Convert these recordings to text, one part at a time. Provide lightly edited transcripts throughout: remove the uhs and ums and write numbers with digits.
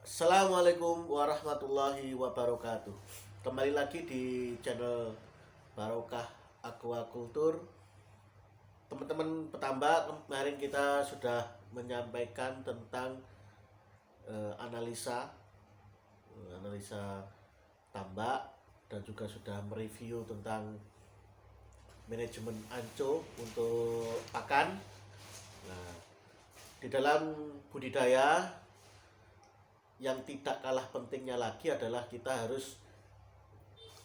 Assalamualaikum warahmatullahi wabarakatuh. Kembali lagi di channel Barokah Aquaculture. Teman-teman petambak, kemarin kita sudah menyampaikan tentang analisa tambak dan juga sudah mereview tentang manajemen anco untuk pakan. Nah, di dalam budidaya yang tidak kalah pentingnya lagi adalah kita harus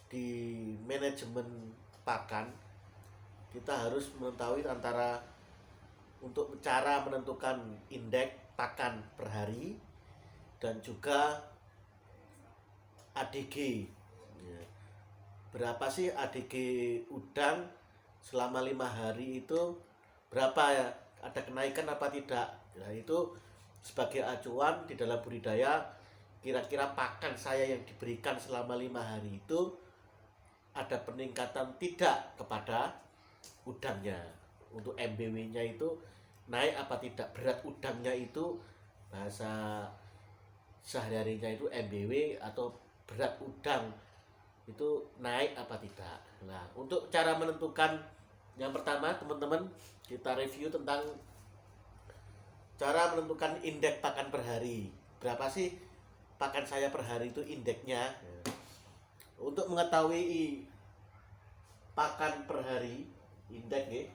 di manajemen pakan. Kita harus mengetahui antara untuk cara menentukan indeks pakan per hari dan juga ADG. Ya. Berapa sih ADG udang selama 5 hari itu, berapa ya, ada kenaikan apa tidak. Nah, itu sebagai acuan di dalam budidaya, kira-kira pakan saya yang diberikan selama 5 hari itu ada peningkatan tidak kepada udangnya. Untuk MBW-nya itu naik apa tidak, berat udangnya itu, bahasa sehari-harinya itu MBW atau berat udang itu naik apa tidak. Nah, untuk cara menentukan, yang pertama teman-teman, kita review tentang cara menentukan indeks pakan per hari. Berapa sih pakan saya per hari itu indeksnya. Untuk mengetahui pakan per hari, indeks ya,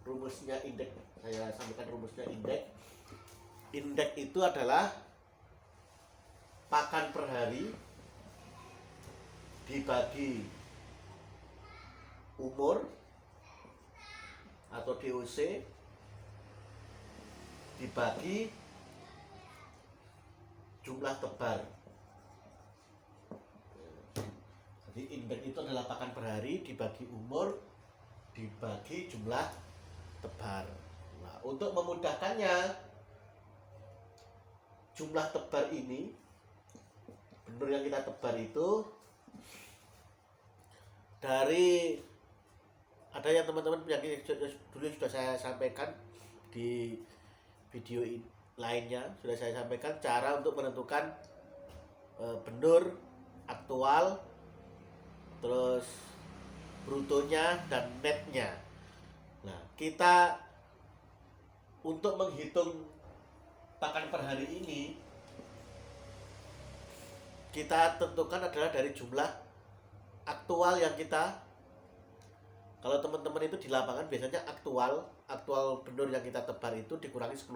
rumusnya indeks, saya sampaikan rumusnya indeks. Indeks itu adalah pakan per hari dibagi umur atau DOC dibagi jumlah tebar. Jadi indeks itu adalah pakan per hari dibagi umur dibagi jumlah tebar. Nah, untuk memudahkannya, jumlah tebar ini, benur yang kita tebar itu dari, ada yang teman-teman yang dulu sudah saya sampaikan di video lainnya, sudah saya sampaikan cara untuk menentukan benur aktual, terus brutonya dan netnya. Nah, kita untuk menghitung pakan per hari ini, kita tentukan adalah dari jumlah aktual yang kita, kalau teman-teman itu di lapangan biasanya aktual benur yang kita tebar itu dikurangi 10%.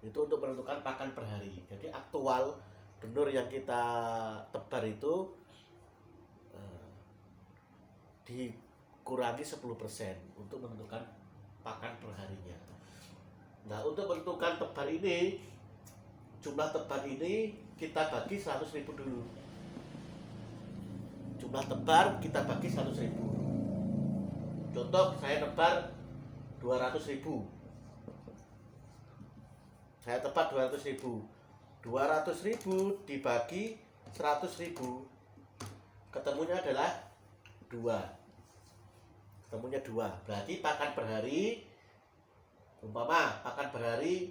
Itu untuk menentukan pakan per hari. Jadi aktual benur yang kita tebar itu dikurangi 10% untuk menentukan pakan per harinya. Nah, untuk menentukan tebar ini, jumlah tebar ini kita bagi 100.000 dulu. Jumlah tebar kita bagi 100.000. Contoh, saya tebar 200.000. Saya tebar 200.000. 200.000 dibagi 100.000, ketemunya adalah 2. Ketemunya 2. Berarti pakan per hari, umpama pakan per hari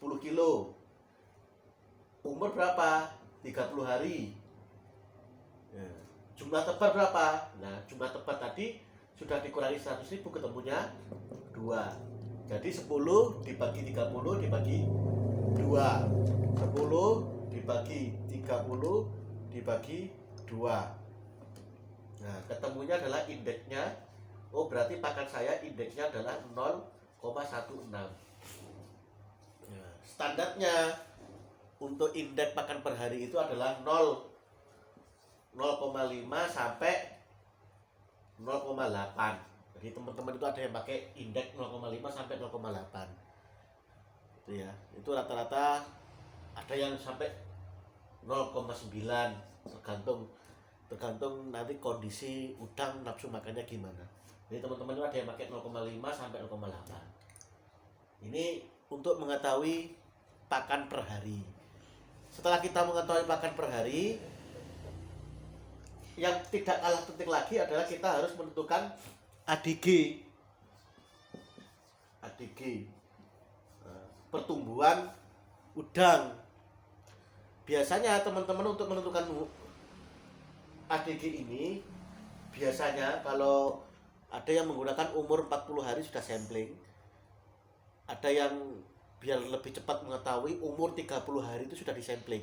10 kilo. Umur berapa? 30 hari. Ya. Jumlah tebar berapa? Nah, jumlah tebar tadi sudah dikurangi 100.000, ketemunya 2. Jadi 10 dibagi 30 dibagi 2. 10 dibagi 30 dibagi 2. Nah, ketemunya adalah indeksnya. Oh, berarti pakan saya indeksnya adalah 0,16. Ya, standarnya untuk indeks pakan per hari itu adalah 0,5 sampai 0,8. Jadi teman-teman itu ada yang pakai indeks 0,5 sampai 0,8. Itu ya. Itu rata-rata ada yang sampai 0,9, tergantung nanti kondisi udang nafsu makannya gimana. Jadi teman-teman itu ada yang pakai 0,5 sampai 0,8. Ini untuk mengetahui pakan per hari. Setelah kita mengetahui pakan per hari, yang tidak kalah penting lagi adalah kita harus menentukan ADG. ADG, pertumbuhan udang. Biasanya teman-teman untuk menentukan ADG ini, biasanya kalau ada yang menggunakan umur 40 hari sudah sampling, ada yang biar lebih cepat mengetahui umur 30 hari itu sudah disampling.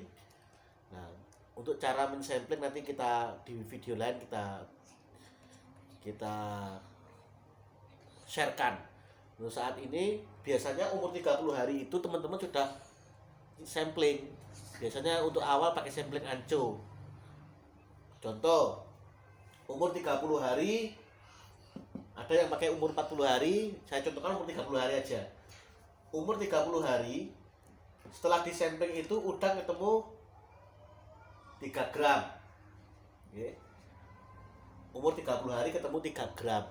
Nah, untuk cara mensampling nanti kita di video lain kita sharekan. Untuk saat ini biasanya umur 30 hari itu teman-teman sudah sampling. Biasanya untuk awal pakai sampling anco. Contoh, umur 30 hari, ada yang pakai umur 40 hari, saya contohkan umur 30 hari aja. Umur 30 hari, setelah disampling itu udang ketemu 3 gram. Oke. Umur 30 hari ketemu 3 gram.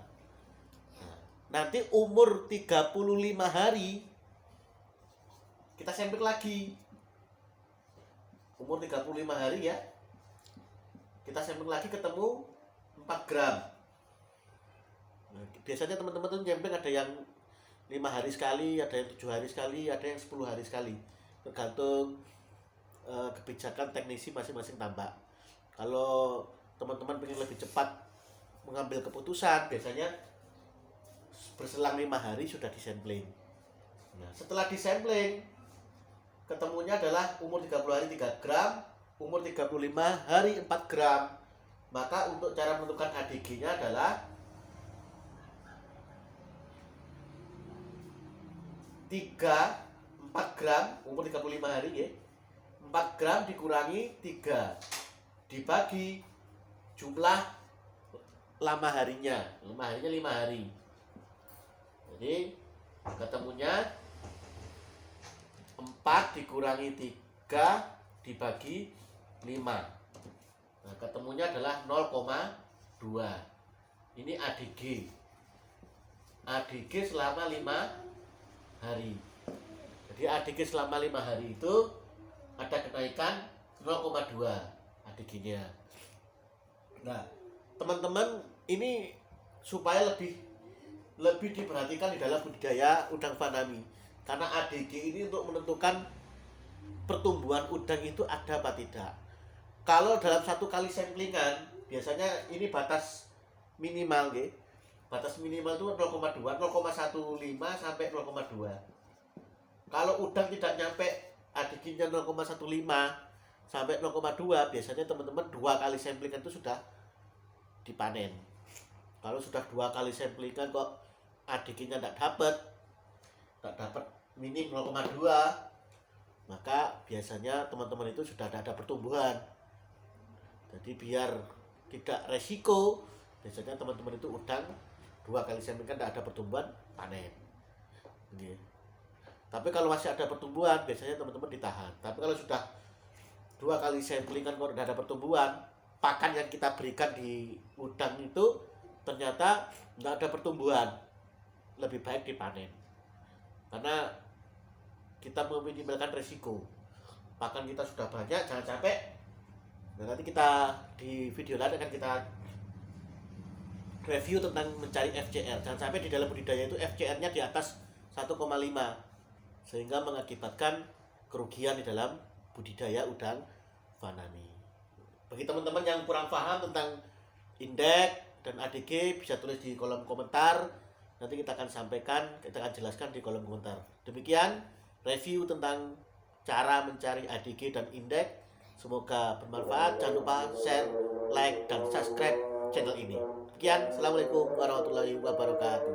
Nah, nanti umur 35 hari, kita sampling lagi. Umur 35 hari ya, kita sampling lagi ketemu 4 gram. Nah, biasanya teman-teman tuh sampling ada yang 5 hari sekali, ada yang 7 hari sekali, ada yang 10 hari sekali, tergantung kebijakan teknisi masing-masing tambak. Kalau teman-teman ingin lebih cepat mengambil keputusan, biasanya berselang 5 hari sudah disampling. Nah, setelah disampling, ketemunya adalah umur 30 hari 3 gram, umur 35 hari 4 gram. Maka untuk cara menentukan ADG-nya adalah 4 gram umur 35 hari ya. 4 gram dikurangi 3 dibagi jumlah lama harinya. Lama harinya 5 hari. Jadi ketemunya 4 dikurangi 3 dibagi 5. Nah, ketemunya adalah 0,2. Ini ADG. ADG selama 5 hari. Jadi ADG selama 5 hari itu ada kenaikan 0,2 ADG-nya. Nah, teman-teman, ini supaya lebih diperhatikan di dalam budidaya udang fanami. Karena ADG ini untuk menentukan pertumbuhan udang itu ada apa tidak. Kalau dalam satu kali samplingan, biasanya ini batas minimal ya. Batas minimal itu 0,2, 0,15 sampai 0,2. Kalau udang tidak nyampe ADG-nya 0,15 sampai 0,2, biasanya teman-teman 2 kali samplingan itu sudah dipanen. Kalau sudah 2 kali samplingan kok ADG-nya tidak dapat minim 0,2, maka biasanya teman-teman itu sudah ada pertumbuhan. Jadi biar tidak resiko, biasanya teman-teman itu udang 2 kali samplingan tidak ada pertumbuhan, panen. Oke. Tapi kalau masih ada pertumbuhan, biasanya teman-teman ditahan. Tapi kalau sudah 2 kali samplingan kalau tidak ada pertumbuhan, pakan yang kita berikan di udang itu ternyata tidak ada pertumbuhan, lebih baik dipanen. Karena kita meminimalkan resiko. Pakan kita sudah banyak, jangan capek. Nah, nanti kita di video lain akan kita review tentang mencari FCR. Jangan sampai di dalam budidaya itu FCR-nya di atas 1,5 sehingga mengakibatkan kerugian di dalam budidaya udang fanami. Bagi teman-teman yang kurang paham tentang indeks dan ADG, bisa tulis di kolom komentar. Nanti kita akan sampaikan, kita akan jelaskan di kolom komentar. Demikian review tentang cara mencari ADG dan indeks. Semoga bermanfaat. Jangan lupa share, like, dan subscribe channel ini. Sekian, assalamualaikum warahmatullahi wabarakatuh.